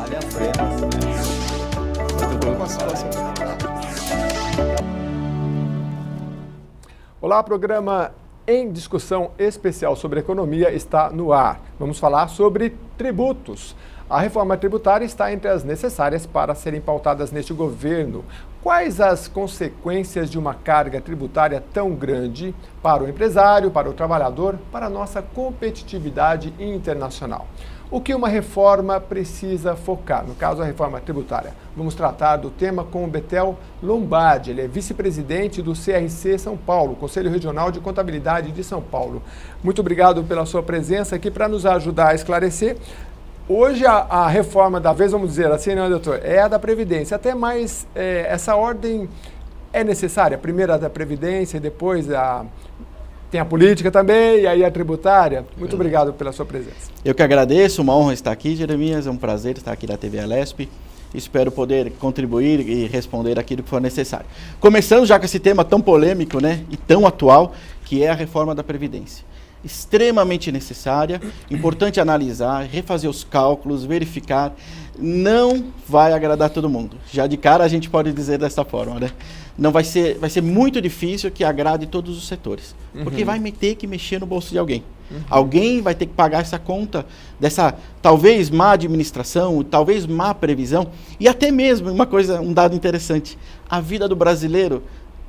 Aliás, frenos, né? Olá, programa em discussão especial sobre economia está no ar. Vamos falar sobre tributos. A reforma tributária está entre as necessárias para serem pautadas neste governo. Quais as consequências de uma carga tributária tão grande para o empresário, para o trabalhador, para a nossa competitividade internacional? O que uma reforma precisa focar? No caso, a reforma tributária. Vamos tratar do tema com o Betel Lombardi. Ele é vice-presidente do CRC São Paulo, Conselho Regional de Contabilidade de São Paulo. Muito obrigado pela sua presença aqui para nos ajudar a esclarecer. Hoje a reforma da vez, vamos dizer assim, né, doutor, é a da Previdência. Até mais, essa ordem é necessária? Primeiro a da Previdência e depois tem a política também, e aí a tributária. Muito obrigado pela sua presença. Eu que agradeço, uma honra estar aqui, Jeremias, é um prazer estar aqui na TV Alesp. Espero poder contribuir e responder aquilo que for necessário. Começando já com esse tema tão polêmico, né, e tão atual, que é a reforma da Previdência. Extremamente necessária, importante analisar, refazer os cálculos, verificar. Não vai agradar todo mundo. Já de cara a gente pode dizer dessa forma, né? Não vai ser muito difícil que agrade todos os setores, porque vai ter que mexer no bolso de alguém. Alguém vai ter que pagar essa conta dessa talvez má administração, talvez má previsão, e até mesmo um dado interessante, a vida do brasileiro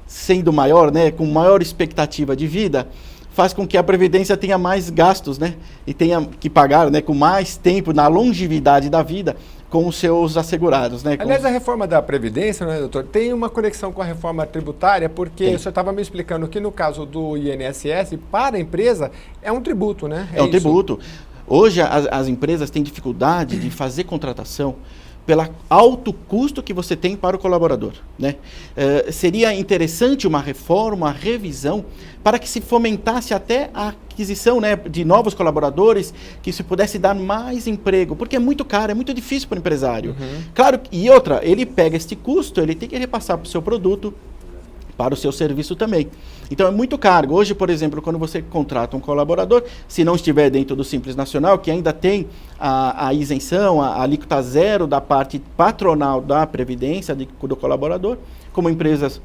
sendo maior, né, com maior expectativa de vida, faz com que a Previdência tenha mais gastos, né? E tenha que pagar, né, com mais tempo, na longevidade da vida, com os seus assegurados, né? Aliás, a reforma da Previdência, né, doutor, tem uma conexão com a reforma tributária, porque o senhor estava me explicando que no caso do INSS, para a empresa, é um tributo, né? É um tributo. Hoje as empresas têm dificuldade de fazer contratação pelo alto custo que você tem para o colaborador, né? Seria interessante uma reforma, uma revisão, para que se fomentasse até a aquisição, né, de novos colaboradores, que se pudesse dar mais emprego, porque é muito caro, é muito difícil para o empresário. Claro, e outra, ele pega este custo, ele tem que repassar para o seu produto, para o seu serviço também. Então é muito caro. Hoje, por exemplo, quando você contrata um colaborador, se não estiver dentro do Simples Nacional, que ainda tem a isenção, a alíquota zero da parte patronal da Previdência do colaborador, como empresas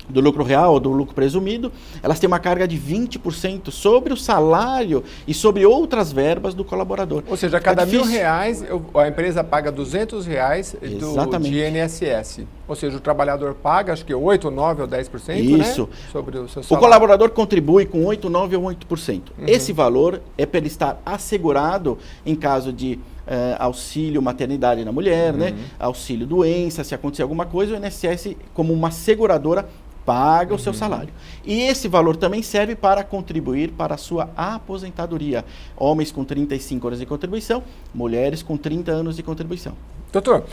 do lucro real ou do lucro presumido, elas têm uma carga de 20% sobre o salário e sobre outras verbas do colaborador. Ou seja, a cada R$1.000, a empresa paga R$200 de INSS. Ou seja, o trabalhador paga, acho que 8, 9 ou 10%, isso, né? Sobre o seu salário. O colaborador contribui com 8, 9 ou 8%. Esse valor é para ele estar assegurado em caso de auxílio maternidade na mulher, né? Auxílio doença, se acontecer alguma coisa, o INSS, como uma seguradora, paga o seu salário. E esse valor também serve para contribuir para a sua aposentadoria. Homens com 35 anos de contribuição, mulheres com 30 anos de contribuição. Doutor,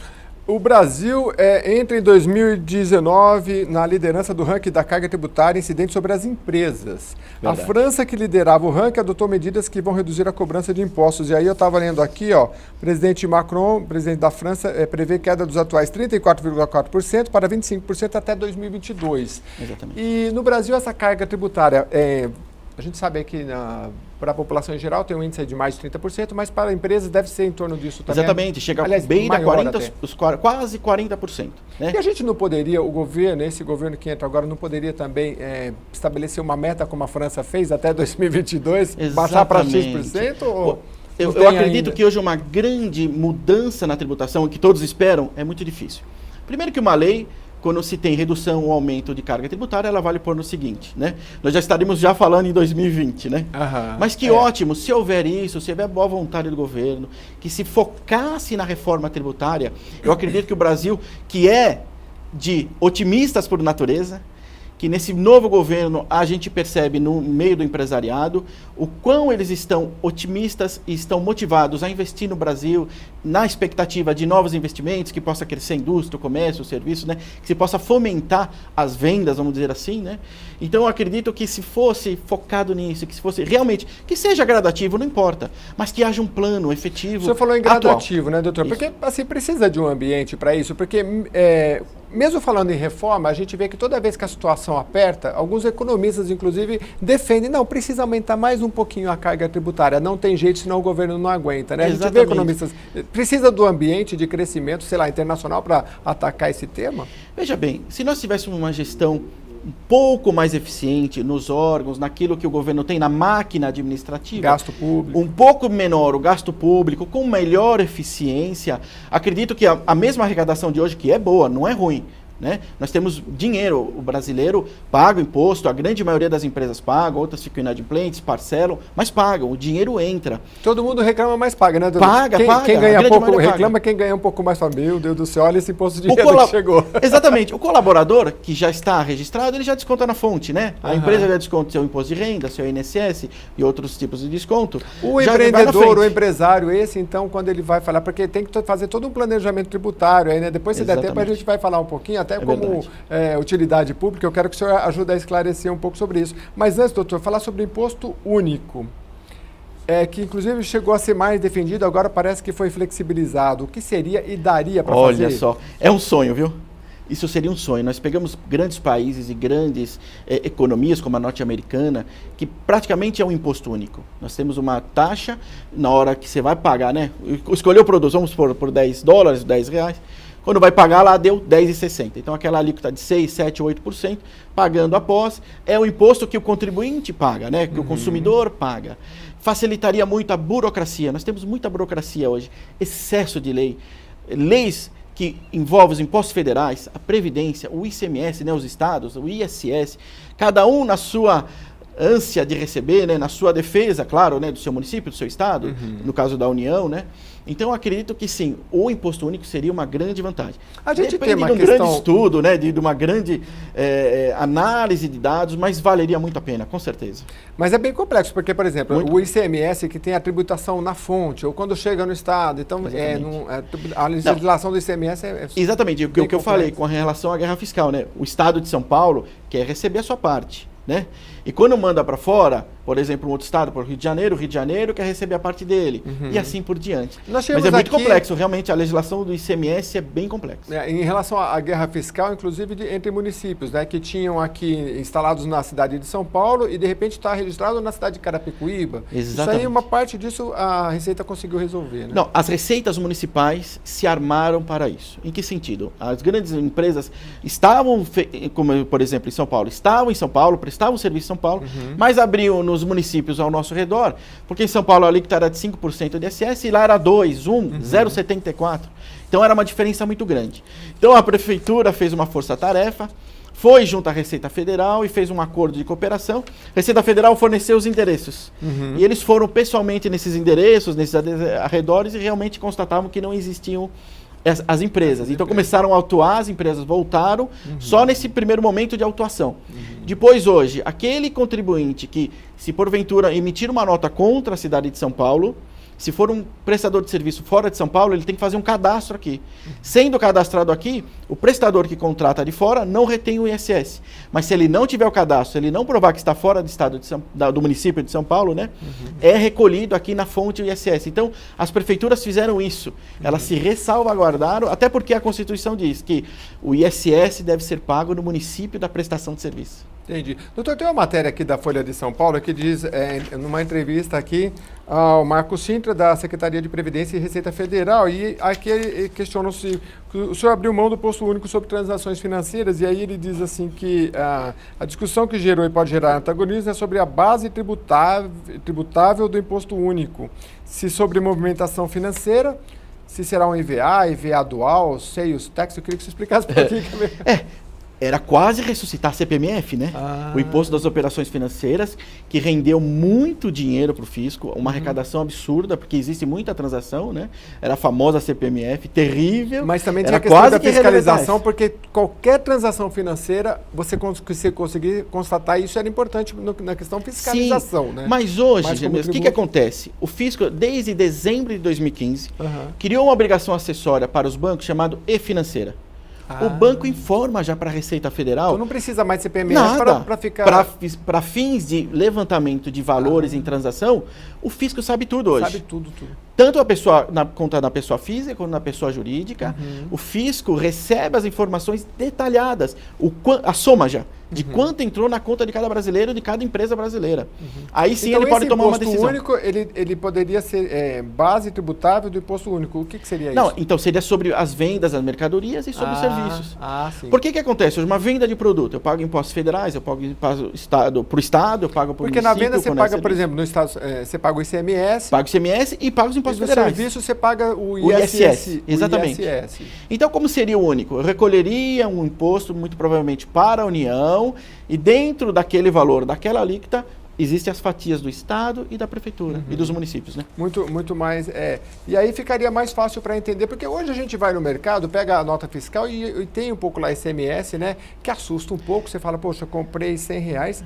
o Brasil entra em 2019 na liderança do ranking da carga tributária incidente sobre as empresas. Verdade. A França, que liderava o ranking, adotou medidas que vão reduzir a cobrança de impostos. E aí eu estava lendo aqui, ó, o presidente Macron, presidente da França, prevê queda dos atuais 34,4% para 25% até 2022. Exatamente. E no Brasil essa carga tributária, a gente sabe que para a população em geral tem um índice de mais de 30%, mas para empresas deve ser em torno disso também. Exatamente, chega bem a 40%, quase 40%. Né? E a gente não poderia, esse governo que entra agora, não poderia também estabelecer uma meta como a França fez até 2022, baixar para X%? Eu acredito que hoje uma grande mudança na tributação, que todos esperam, é muito difícil. Primeiro que uma lei, quando se tem redução ou aumento de carga tributária, ela vale por no seguinte, né? Nós já estaremos falando em 2020, né? Mas que ótimo, se houver isso, se houver boa vontade do governo, que se focasse na reforma tributária, eu acredito que o Brasil, que é de otimistas por natureza, que nesse novo governo a gente percebe no meio do empresariado o quão eles estão otimistas e estão motivados a investir no Brasil, na expectativa de novos investimentos, que possa crescer a indústria, o comércio, o serviço, né? Que se possa fomentar as vendas, vamos dizer assim, né? Então eu acredito que se fosse focado nisso, que se fosse realmente, que seja gradativo, não importa, mas que haja um plano efetivo. O senhor falou em gradativo, né, doutor? Isso. Porque assim, precisa de um ambiente para isso, porque mesmo falando em reforma, a gente vê que toda vez que a situação aperta, alguns economistas, inclusive, defendem, não, precisa aumentar mais um pouquinho a carga tributária, não tem jeito, senão o governo não aguenta, né? A gente vê economistas, precisa do ambiente de crescimento, sei lá, internacional para atacar esse tema? Veja bem, se nós tivéssemos uma gestão um pouco mais eficiente nos órgãos, naquilo que o governo tem, na máquina administrativa. Gasto público. Um pouco menor o gasto público, com melhor eficiência. Acredito que a mesma arrecadação de hoje, que é boa, não é ruim, né? Nós temos dinheiro, o brasileiro paga o imposto, a grande maioria das empresas pagam, outras ficam inadimplentes, parcelam, mas pagam, o dinheiro entra. Todo mundo reclama, mas paga, né, doutor? Paga. Quem ganha pouco reclama, quem ganha um pouco mais fala, meu Deus do céu, olha esse imposto de renda que chegou. Exatamente, o colaborador que já está registrado, ele já desconta na fonte, né? A empresa já desconta seu imposto de renda, seu INSS e outros tipos de desconto. O empreendedor, o empresário, esse então, quando ele vai falar, porque tem que fazer todo um planejamento tributário aí, né? Depois, se der tempo, a gente vai falar um pouquinho, até como utilidade pública, eu quero que o senhor ajude a esclarecer um pouco sobre isso. Mas antes, doutor, falar sobre o imposto único, que inclusive chegou a ser mais defendido, agora parece que foi flexibilizado. O que seria e daria para fazer? Olha só, é um sonho, viu? Isso seria um sonho. Nós pegamos grandes países e grandes economias, como a norte-americana, que praticamente é um imposto único. Nós temos uma taxa, na hora que você vai pagar, né? Escolheu o produto, vamos por $10, R$10. Quando vai pagar lá, deu 10,60. Então, aquela alíquota de 6, 7, 8%, pagando após, é o imposto que o contribuinte paga, né? Que o consumidor paga. Facilitaria muito a burocracia. Nós temos muita burocracia hoje, excesso de lei. Leis que envolvem os impostos federais, a Previdência, o ICMS, né? Os estados, o ISS, cada um na sua ânsia de receber, né? Na sua defesa, claro, né? Do seu município, do seu estado, no caso da União, né? Então, eu acredito que sim, o imposto único seria uma grande vantagem. A gente Depende tem uma de um questão... grande estudo, né, de uma grande análise de dados, mas valeria muito a pena, com certeza. Mas é bem complexo, porque, por exemplo, o ICMS que tem a tributação na fonte, ou quando chega no Estado, então a legislação do ICMS Exatamente, o que eu falei com relação à guerra fiscal, né? O Estado de São Paulo quer receber a sua parte, né? E quando manda para fora, por exemplo, um outro estado, por Rio de Janeiro quer receber a parte dele, e assim por diante. Mas é muito complexo, realmente, a legislação do ICMS é bem complexa. Em relação à guerra fiscal, inclusive entre municípios, né, que tinham aqui instalados na cidade de São Paulo e de repente está registrado na cidade de Carapicuíba. Exatamente. Isso aí, uma parte disso a Receita conseguiu resolver, né? Não, as receitas municipais se armaram para isso. Em que sentido? As grandes empresas estavam, como por exemplo em São Paulo, prestavam serviço em São Paulo, mas abriam nos municípios ao nosso redor, porque em São Paulo a alíquota era de 5% de ISS e lá era 2, 0,74. Então era uma diferença muito grande. Então a prefeitura fez uma força-tarefa, foi junto à Receita Federal e fez um acordo de cooperação. A Receita Federal forneceu os endereços. E eles foram pessoalmente nesses endereços, nesses arredores, e realmente constatavam que não existiam as empresas. Então começaram a autuar, as empresas voltaram, só nesse primeiro momento de autuação. Depois, hoje, aquele contribuinte que, se porventura emitir uma nota contra a cidade de São Paulo, se for um prestador de serviço fora de São Paulo, ele tem que fazer um cadastro aqui. Sendo cadastrado aqui, o prestador que contrata de fora não retém o ISS. Mas se ele não tiver o cadastro, se ele não provar que está fora do estado do município de São Paulo, né, é recolhido aqui na fonte o ISS. Então, as prefeituras fizeram isso. Elas se ressalvaguardaram, até porque a Constituição diz que o ISS deve ser pago no município da prestação de serviço. Entendi. Doutor, tem uma matéria aqui da Folha de São Paulo que diz, numa entrevista aqui, ao Marco Sintra, da Secretaria de Previdência e Receita Federal, e aqui ele questiona se o senhor abriu mão do Imposto Único sobre Transações Financeiras, e aí ele diz assim que a discussão que gerou e pode gerar antagonismo é sobre a base tributável do Imposto Único, se sobre movimentação financeira, se será um IVA dual, sales tax. Eu queria que você explicasse um pouquinho. Era quase ressuscitar a CPMF, né? O Imposto das Operações Financeiras, que rendeu muito dinheiro para o fisco, uma arrecadação absurda, porque existe muita transação, né? Era a famosa CPMF, terrível. Mas também tinha a questão da fiscalização, porque qualquer transação financeira, você conseguir constatar isso era importante na questão fiscalização, sim, né? Mas hoje, o que acontece? O fisco, desde dezembro de 2015, criou uma obrigação acessória para os bancos chamado e-financeira. O banco informa já para a Receita Federal. Então não precisa mais de CPMF para ficar... Para fins de levantamento de valores em transação, o fisco sabe tudo hoje. Sabe tudo. tanto a pessoa, na conta da pessoa física quanto na pessoa jurídica. O fisco recebe as informações detalhadas, a soma já, de quanto entrou na conta de cada brasileiro, de cada empresa brasileira. Aí sim então, ele pode tomar uma decisão. O imposto único, ele poderia ser base tributável do imposto único. O que seria Não, isso? então seria sobre as vendas, as mercadorias e sobre os serviços. Sim. Por que acontece? Hoje, uma venda de produto, eu pago impostos federais, eu pago para o Estado, eu pago para o município. Porque na venda você paga, por exemplo, no Estado, você paga o ICMS. Paga o ICMS e paga os impostos no federais. serviço você paga o ISS. Exatamente. O ISS. Então, como seria o único? Eu recolheria um imposto, muito provavelmente, para a União, e dentro daquele valor, daquela alíquota, existem as fatias do Estado e da Prefeitura e dos municípios, né? Muito mais. E aí ficaria mais fácil para entender, porque hoje a gente vai no mercado, pega a nota fiscal e tem um pouco lá ICMS, né? Que assusta um pouco. Você fala, poxa, eu comprei R$100,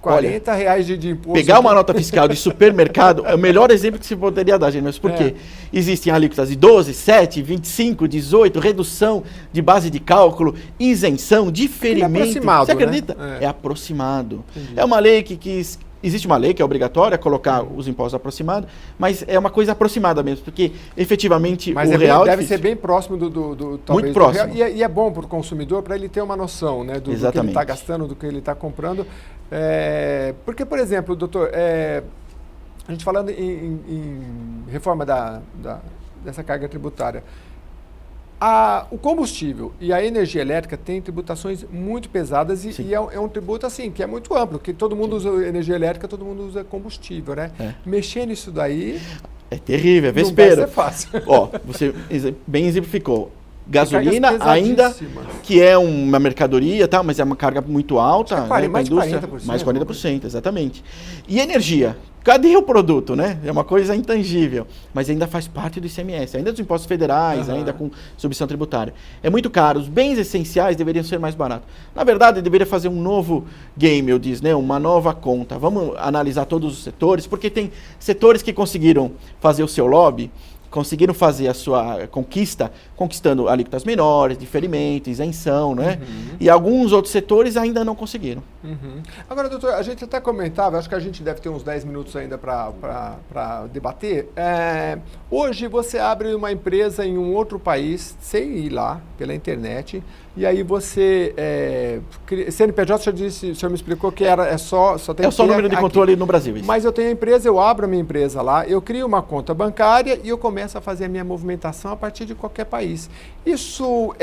R$40 de imposto. Pegar uma nota fiscal de supermercado é o melhor exemplo que se poderia dar, gente. Mas por quê? Existem alíquotas de 12, 7, 25, 18, redução de base de cálculo, isenção, diferimento. É aproximado, você acredita? Né? É aproximado. Entendi. É uma lei que existe uma lei que é obrigatória colocar os impostos aproximados, mas é uma coisa aproximada mesmo, porque efetivamente mas o real deve ser bem próximo talvez, muito próximo. Do real, e é bom para o consumidor, para ele ter uma noção, né, do que ele está gastando, do que ele está comprando. Porque, por exemplo, doutor, a gente falando em reforma dessa carga tributária, o combustível e a energia elétrica têm tributações muito pesadas e é um tributo assim, que é muito amplo, que todo mundo usa energia elétrica, todo mundo usa combustível, né? Mexer nisso daí... É terrível, é vespeiro. Não vai ser fácil. Ó, você bem exemplificou. Gasolina ainda, que é uma mercadoria, tá, mas é uma carga muito alta, né, mais de 40%. Mais 40%, exatamente. E energia? Cadê o produto, né? É uma coisa intangível, mas ainda faz parte do ICMS, ainda dos impostos federais, ainda com subvenção tributária. É muito caro, os bens essenciais deveriam ser mais baratos. Na verdade, deveria fazer um novo game, eu disse, né? Uma nova conta. Vamos analisar todos os setores, porque tem setores que conseguiram fazer o seu lobby, conseguiram fazer a sua conquistando alíquotas menores, diferimento, isenção, né? E alguns outros setores ainda não conseguiram. Agora, doutor, a gente até comentava, acho que a gente deve ter uns 10 minutos ainda para debater. Hoje você abre uma empresa em um outro país, sem ir lá, pela internet, e aí você... CNPJ, o senhor me explicou que só tem... É só o número de controle no Brasil. Isso. Mas eu tenho a empresa, eu abro a minha empresa lá, eu crio uma conta bancária e eu começo a fazer a minha movimentação a partir de qualquer país. Isso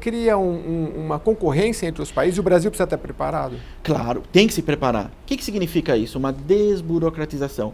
cria uma concorrência entre os países e o Brasil precisa estar preparado? Claro, tem que se preparar. O que significa isso? Uma desburocratização.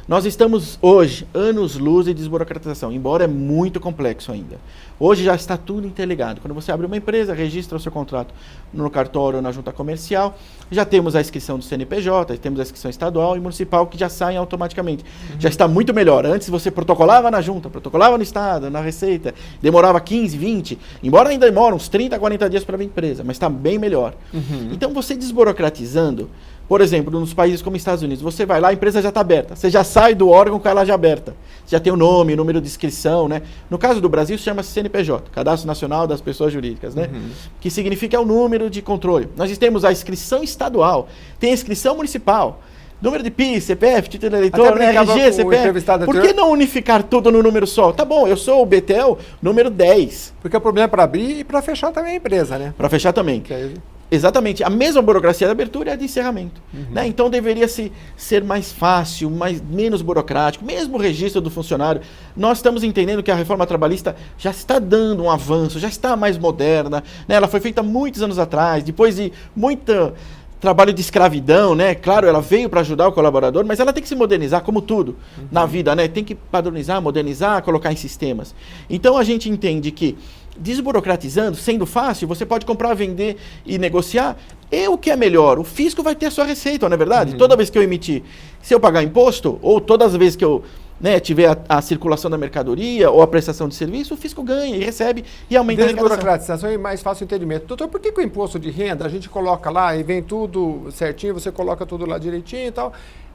Nós estamos hoje, anos-luz de desburocratização, embora é muito complexo ainda. Hoje já está tudo interligado. Quando você abre uma empresa, registra o seu contrato no cartório ou na junta comercial, já temos a inscrição do CNPJ, temos a inscrição estadual e municipal que já saem automaticamente. Já está muito melhor. Antes você protocolava na junta, protocolava no estado, na receita, demorava 15, 20, embora ainda demore uns 30, 40 dias para a empresa, mas está bem melhor. Então você desburocratizando, por exemplo, nos países como Estados Unidos, você vai lá, a empresa já está aberta. Você já sai do órgão com ela já aberta. Você já tem o nome, o número de inscrição, né? No caso do Brasil, chama-se CNPJ, Cadastro Nacional das Pessoas Jurídicas, né? Que significa o número de controle. Nós temos a inscrição estadual, tem a inscrição municipal, número de PIS, CPF, título de eleitor, né? RG, CPF. Por que não unificar tudo no número só? Tá bom, eu sou o Betel, número 10. Porque o problema é para abrir e para fechar também a empresa, né? Para fechar também. Exatamente, a mesma burocracia da abertura e a de encerramento. Né? Então deveria ser mais fácil, menos burocrático, mesmo o registro do funcionário. Nós estamos entendendo que a reforma trabalhista já está dando um avanço, já está mais moderna. Né? Ela foi feita muitos anos atrás, depois de muito trabalho de escravidão, né? Claro, ela veio para ajudar o colaborador, mas ela tem que se modernizar, como tudo na vida, né? Tem que padronizar, modernizar, colocar em sistemas. Então a gente entende que desburocratizando, sendo fácil, você pode comprar, vender e negociar. E o que é melhor? O fisco vai ter a sua receita, não é verdade? Toda vez que eu emitir, se eu pagar imposto, ou todas as vezes que eu tiver a circulação da mercadoria ou a prestação de serviço, o fisco ganha e recebe e aumenta a arrecadação. Desburocratização e mais fácil entendimento. Doutor, por que o imposto de renda a gente coloca lá e vem tudo certinho, você coloca tudo lá direitinho e tal,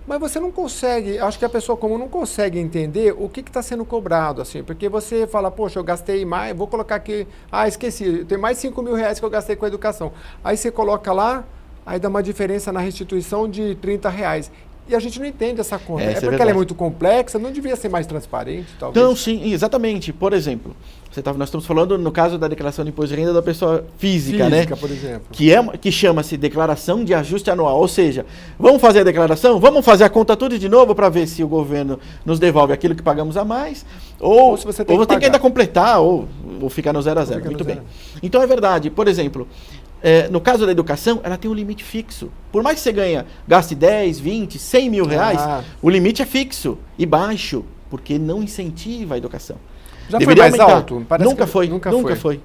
mas você não consegue, acho que a pessoa comum não consegue entender o que está sendo cobrado, assim, porque você fala, poxa, eu gastei mais, vou colocar aqui, esqueci, tem mais R$5.000 que eu gastei com a educação. Aí você coloca lá, aí dá uma diferença na restituição de R$30. e a gente não entende essa conta. Isso é porque verdade. ela é muito complexa, não devia ser mais transparente, talvez? Então, sim, exatamente. Por exemplo, nós estamos falando no caso da declaração de imposto de renda da pessoa física, né? Por exemplo. Que chama-se declaração de ajuste anual. Ou seja, vamos fazer a declaração, vamos fazer a conta tudo de novo para ver se o governo nos devolve aquilo que pagamos a mais, ou se você tem que que ainda completar, ou ficar no 0 a 0. Muito bem. Então é verdade. Por exemplo, no caso da educação, ela tem um limite fixo. Por mais que você gaste 10, 20, 100 mil reais, o limite é fixo e baixo, porque não incentiva a educação. Já foi mais alto? Nunca foi.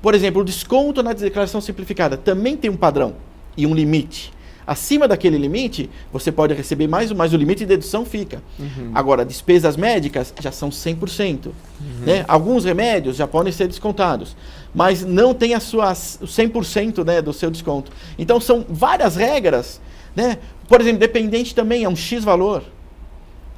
Por exemplo, o desconto na declaração simplificada também tem um padrão e um limite. Acima daquele limite, você pode receber mais, mas o limite de dedução fica. Agora, despesas médicas já são 100%. Né? Alguns remédios já podem ser descontados, mas não tem o 100%, né, do seu desconto. Então, são várias regras. Né? Por exemplo, dependente também é um X valor.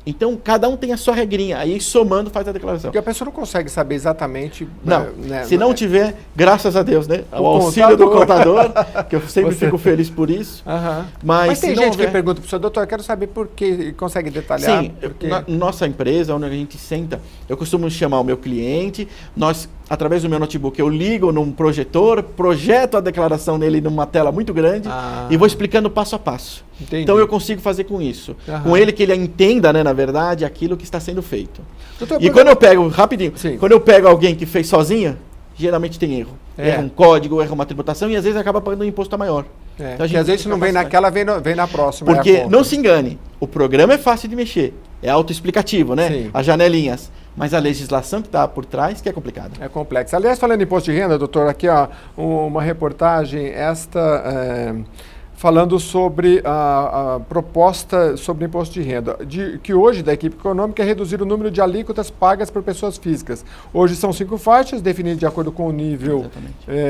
Então, cada um tem a sua regrinha. Aí, somando, faz a declaração. Porque a pessoa não consegue saber exatamente... Não, se não tiver, graças a Deus, né? O auxílio do contador, que eu sempre fico feliz por isso. Mas tem gente que pergunta para o senhor, doutor, eu quero saber por que, consegue detalhar? Sim, nossa empresa, onde a gente senta, eu costumo chamar o meu cliente, através do meu notebook, eu ligo num projetor, projeto a declaração nele numa tela muito grande e vou explicando passo a passo. Entendi. Então eu consigo fazer com isso. Com ele que ele entenda, né, na verdade, aquilo que está sendo feito. Doutor, quando eu pego, rapidinho, Sim. quando eu pego alguém que fez sozinho, geralmente tem erro. Erra um código, erra uma tributação e às vezes acaba pagando um imposto maior. Então, às vezes não vem naquela, vem na próxima. Porque, não se engane, o programa é fácil de mexer, é autoexplicativo, né? Sim. As janelinhas. Mas a legislação que está por trás que é complicada. É complexa. Aliás, falando em imposto de renda, doutor, aqui ó, uma reportagem, falando sobre a proposta sobre imposto de renda, que hoje da equipe econômica é reduzir o número de alíquotas pagas por pessoas físicas. Hoje são 5 faixas, definidas de acordo com o nível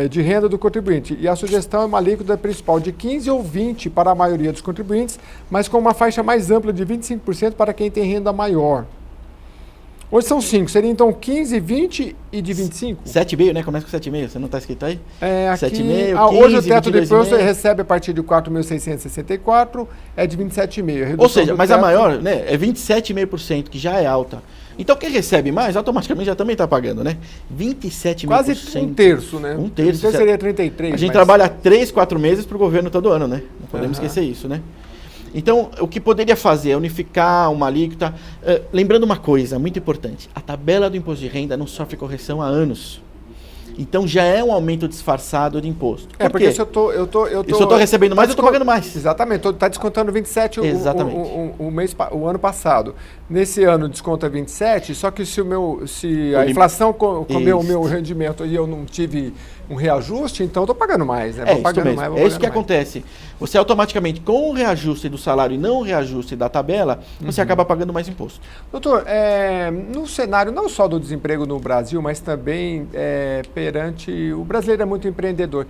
de renda do contribuinte. E a sugestão é uma alíquota principal de 15 ou 20 para a maioria dos contribuintes, mas com uma faixa mais ampla de 25% para quem tem renda maior. Hoje são 5, seria então 15, 20 e de 25? 7,5, né? Começa com 7,5, você não está escrito aí? Aqui, 7,5, 15, hoje o teto de imposto 22,5. recebe a partir de 4.664, é de 27,5. Ou seja, mas a maior, né, é 27,5%, que já é alta. Então quem recebe mais, automaticamente já também está pagando, né? 27,5%. Quase um terço, né? Um terço. Então seria 33. A gente trabalha 3, 4 meses para o governo todo ano, né? Não podemos esquecer isso, né? Então, o que poderia fazer é unificar uma alíquota. Lembrando uma coisa muito importante, a tabela do imposto de renda não sofre correção há anos. Então já é um aumento disfarçado de imposto. Porque se eu estou recebendo mais, eu estou pagando mais. Exatamente, está descontando 27 o ano passado. Nesse ano desconta 27, só que se a inflação comeu o meu rendimento e eu não tive um reajuste, então eu estou pagando mais, né? É isso que acontece. Você automaticamente, com o reajuste do salário e não o reajuste da tabela, você acaba pagando mais imposto. Doutor, no cenário não só do desemprego no Brasil, mas também perante... O brasileiro é muito empreendedor.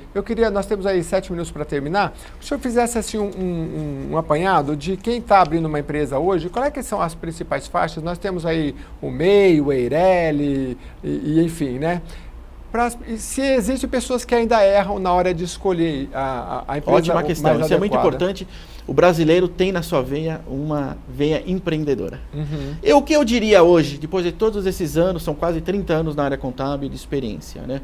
Nós temos aí 7 minutos para terminar. Se o senhor fizesse assim um apanhado de quem está abrindo uma empresa hoje, quais que são as principais faixas? Nós temos aí o MEI, o EIRELI, e enfim, né? Se existem pessoas que ainda erram na hora de escolher a empresa. Ótima questão, isso é muito importante. O brasileiro tem na sua veia uma veia empreendedora. O que eu diria hoje, depois de todos esses anos, são quase 30 anos na área contábil de experiência, né?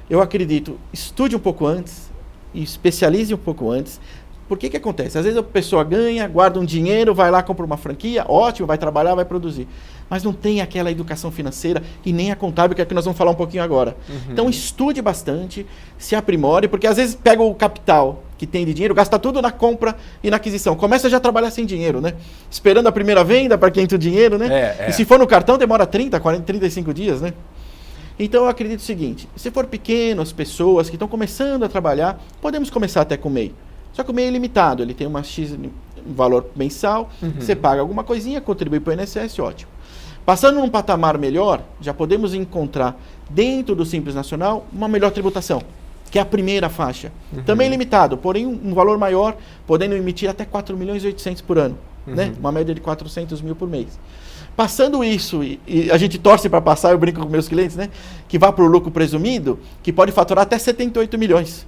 Eu acredito, estude um pouco antes, especialize um pouco antes. Por que acontece? Às vezes a pessoa ganha, guarda um dinheiro, vai lá, compra uma franquia, ótimo, vai trabalhar, vai produzir. Mas não tem aquela educação financeira e nem a contábil, que é que nós vamos falar um pouquinho agora. Então estude bastante, se aprimore, porque às vezes pega o capital que tem de dinheiro, gasta tudo na compra e na aquisição. Começa já a trabalhar sem dinheiro, né? Esperando a primeira venda para quem tem o dinheiro, né? E se for no cartão, demora 30, 40, 35 dias, né? Então eu acredito o seguinte, se for pequeno, as pessoas que estão começando a trabalhar, podemos começar até com o MEI. Só que o MEI é limitado, ele tem um valor mensal, você paga alguma coisinha, contribui para o INSS, ótimo. Passando num patamar melhor, já podemos encontrar dentro do Simples Nacional uma melhor tributação, que é a primeira faixa. Também limitado, porém um valor maior, podendo emitir até 4.800.000 por ano, né? Uma média de 400 mil por mês. Passando isso, e a gente torce para passar, eu brinco com meus clientes, né? Que vá para o lucro presumido, que pode faturar até 78 milhões.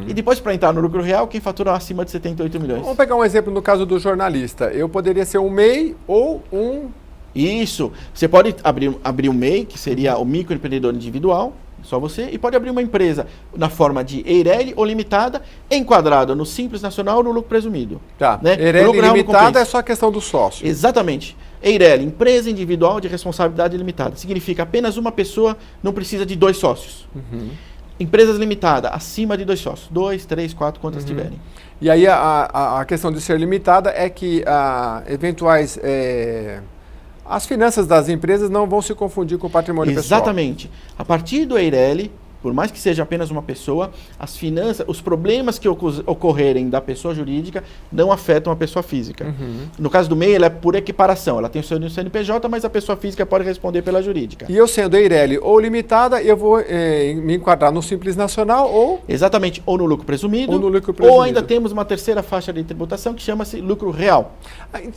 E depois, para entrar no lucro real, quem fatura acima de 78 milhões. Vamos pegar um exemplo no caso do jornalista. Eu poderia ser um MEI ou um... Isso. Você pode abrir um MEI, que seria o microempreendedor individual, só você, e pode abrir uma empresa na forma de EIRELI ou limitada, enquadrada no Simples Nacional ou no lucro presumido. Tá. Né? EIRELI limitada é só a questão do sócio. Exatamente. EIRELI, empresa individual de responsabilidade limitada. Significa apenas uma pessoa, não precisa de 2 sócios. Empresas limitadas, acima de 2 sócios. 2, 3, 4, quantas tiverem. E aí a questão de ser limitada é que eventuais... as finanças das empresas não vão se confundir com o patrimônio pessoal. Exatamente. A partir do EIRELI, por mais que seja apenas uma pessoa, as finanças, os problemas que ocorrerem da pessoa jurídica não afetam a pessoa física. No caso do MEI, ela é por equiparação. Ela tem o seu CNPJ, mas a pessoa física pode responder pela jurídica. E eu sendo EIRELI ou limitada, eu vou me enquadrar no Simples Nacional ou... Exatamente, ou no lucro presumido, ou no lucro presumido. Ou ainda temos uma terceira faixa de tributação que chama-se lucro real.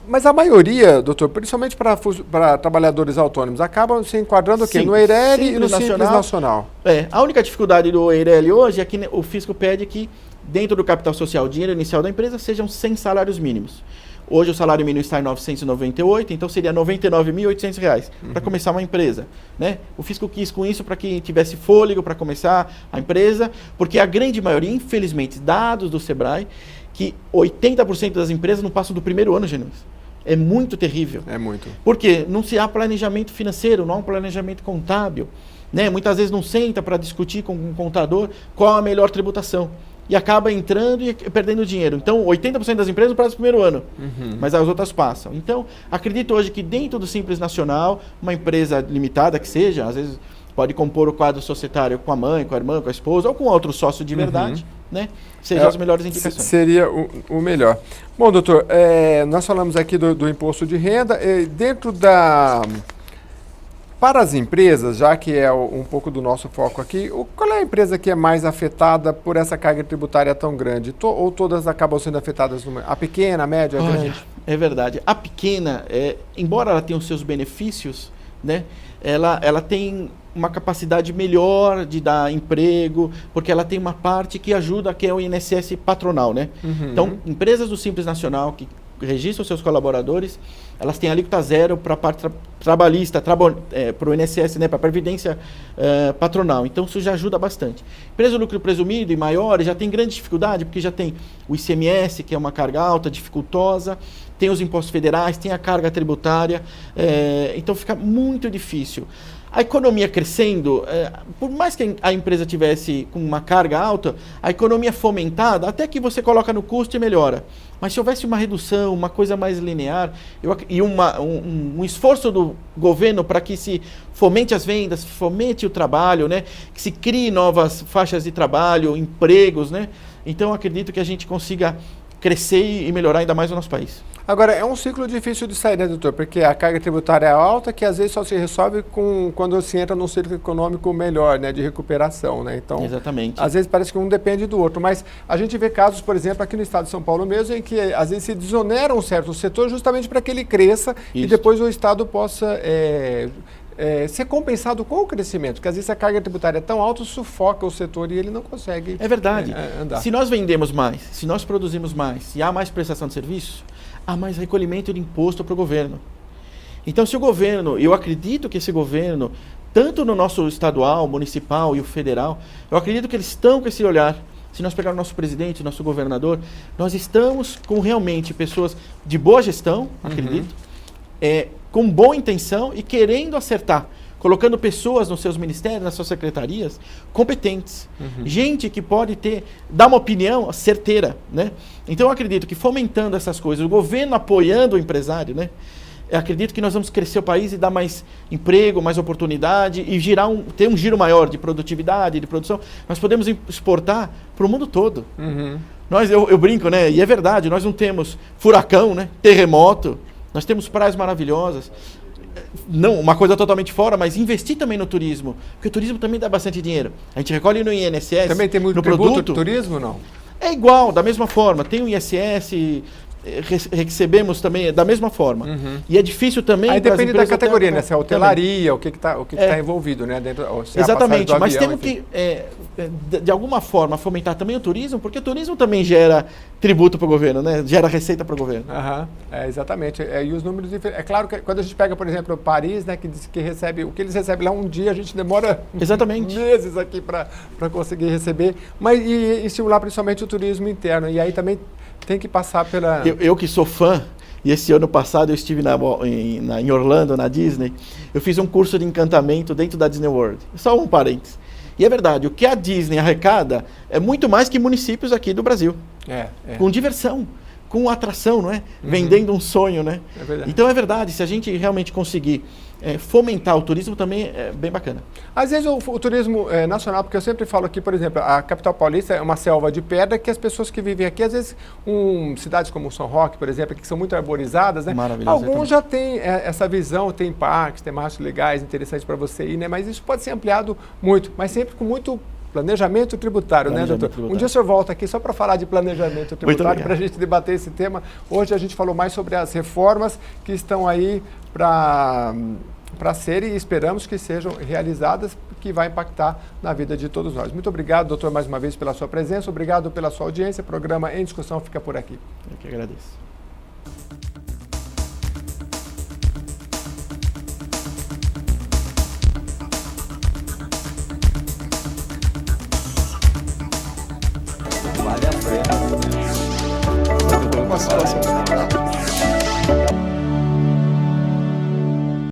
Mas a maioria, doutor, principalmente para trabalhadores autônomos, acabam se enquadrando o quê? No EIRELI e no Simples Nacional. A única dificuldade do EIRELI hoje é que o fisco pede que, dentro do capital social, o dinheiro inicial da empresa, sejam 100 salários mínimos. Hoje o salário mínimo está em 998, então seria R$ 99.800 para começar uma empresa. Né? O fisco quis com isso para que tivesse fôlego para começar a empresa, porque a grande maioria, infelizmente, dados do Sebrae, que 80% das empresas não passam do primeiro ano, Genuíno. É muito terrível. É muito. Porque não se há planejamento financeiro, não há um planejamento contábil. Né? Muitas vezes não senta para discutir com um contador qual a melhor tributação. E acaba entrando e perdendo dinheiro. Então, 80% das empresas passam no primeiro ano, mas as outras passam. Então, acredito hoje que dentro do Simples Nacional, uma empresa limitada que seja, às vezes pode compor o quadro societário com a mãe, com a irmã, com a esposa, ou com outro sócio de verdade, né? Sejam as melhores indicações. Seria o melhor. Bom, doutor, nós falamos aqui do imposto de renda. Dentro da... Para as empresas, já que é um pouco do nosso foco aqui, qual é a empresa que é mais afetada por essa carga tributária tão grande? Ou todas acabam sendo afetadas? A pequena, a média, a grande? É verdade. A pequena, embora ela tenha os seus benefícios, né, ela tem uma capacidade melhor de dar emprego, porque ela tem uma parte que ajuda, que é o INSS patronal. Né? Então, empresas do Simples Nacional que registram seus colaboradores, elas têm alíquota zero para a parte trabalhista, para o INSS, né, para a previdência patronal. Então, isso já ajuda bastante. Empresa de lucro presumido e maiores já tem grande dificuldade, porque já tem o ICMS, que é uma carga alta, dificultosa, tem os impostos federais, tem a carga tributária, então fica muito difícil. A economia crescendo, por mais que a empresa tivesse com uma carga alta, a economia fomentada, até que você coloca no custo e melhora. Mas se houvesse uma redução, uma coisa mais linear, e um esforço do governo para que se fomente as vendas, fomente o trabalho, né? Que se crie novas faixas de trabalho, empregos, né? Então, acredito que a gente consiga crescer e melhorar ainda mais o nosso país. Agora, é um ciclo difícil de sair, né, doutor? Porque a carga tributária é alta, que às vezes só se resolve quando se entra num ciclo econômico melhor, né, de recuperação, né? Então, exatamente. Às vezes parece que um depende do outro, mas a gente vê casos, por exemplo, aqui no estado de São Paulo mesmo, em que às vezes se desonera um certo setor justamente para que ele cresça e depois o estado possa ser compensado com o crescimento, porque às vezes a carga tributária é tão alta, sufoca o setor e ele não consegue andar. Se nós vendemos mais, se nós produzimos mais, se há mais prestação de serviço, há mais recolhimento de imposto para o governo. Então, se o governo, eu acredito que esse governo, tanto no nosso estadual, municipal e o federal, eu acredito que eles estão com esse olhar. Se nós pegarmos o nosso presidente, o nosso governador, nós estamos com realmente pessoas de boa gestão, acredito, com boa intenção e querendo acertar, colocando pessoas nos seus ministérios, nas suas secretarias, competentes. Gente que pode dar uma opinião certeira, né? Então, eu acredito que fomentando essas coisas, o governo apoiando o empresário, né? Eu acredito que nós vamos crescer o país e dar mais emprego, mais oportunidade e ter um giro maior de produtividade, de produção. Nós podemos exportar para o mundo todo. Eu brinco, né? E é verdade, nós não temos furacão, né? Terremoto, nós temos praias maravilhosas. Não, uma coisa totalmente fora, mas investir também no turismo, porque o turismo também dá bastante dinheiro. A gente recolhe no INSS, também tem muito no produto produto. Turismo, não? É igual, da mesma forma, tem o ISS, recebemos também da mesma forma. E é difícil também... Aí depende da categoria, ter... né? Se é hotelaria, o que está envolvido, né? Dentro, se exatamente, é mas avião, temos que, de alguma forma, fomentar também o turismo, porque o turismo também gera tributo para o governo, né? Gera receita para o governo. Exatamente. E os números... É claro que quando a gente pega, por exemplo, Paris, né? Que diz que recebe... O que eles recebem lá um dia, a gente demora meses aqui para conseguir receber. Mas e estimular principalmente o turismo interno. E aí também tem que passar pela... Eu que sou fã, e esse ano passado eu estive em Orlando, na Disney, eu fiz um curso de encantamento dentro da Disney World. Só um parênteses. E é verdade, o que a Disney arrecada é muito mais que municípios aqui do Brasil. Com diversão, com atração, não é? Vendendo um sonho, né? É verdade. Então é verdade, se a gente realmente conseguir fomentar o turismo também é bem bacana. Às vezes o turismo nacional, porque eu sempre falo aqui, por exemplo, a capital paulista é uma selva de pedra que as pessoas que vivem aqui, às vezes, cidades como São Roque, por exemplo, que são muito arborizadas, né? Alguns já têm essa visão, tem parques temáticos legais, interessantes para você ir, né? Mas isso pode ser ampliado muito, mas sempre com muito planejamento tributário, né, doutor? Tributário. Um dia o senhor volta aqui só para falar de planejamento tributário, para a gente debater esse tema. Hoje a gente falou mais sobre as reformas que estão aí para serem e esperamos que sejam realizadas, que vai impactar na vida de todos nós. Muito obrigado, doutor, mais uma vez pela sua presença, obrigado pela sua audiência. O programa Em Discussão fica por aqui. Eu que agradeço. Vale a pena.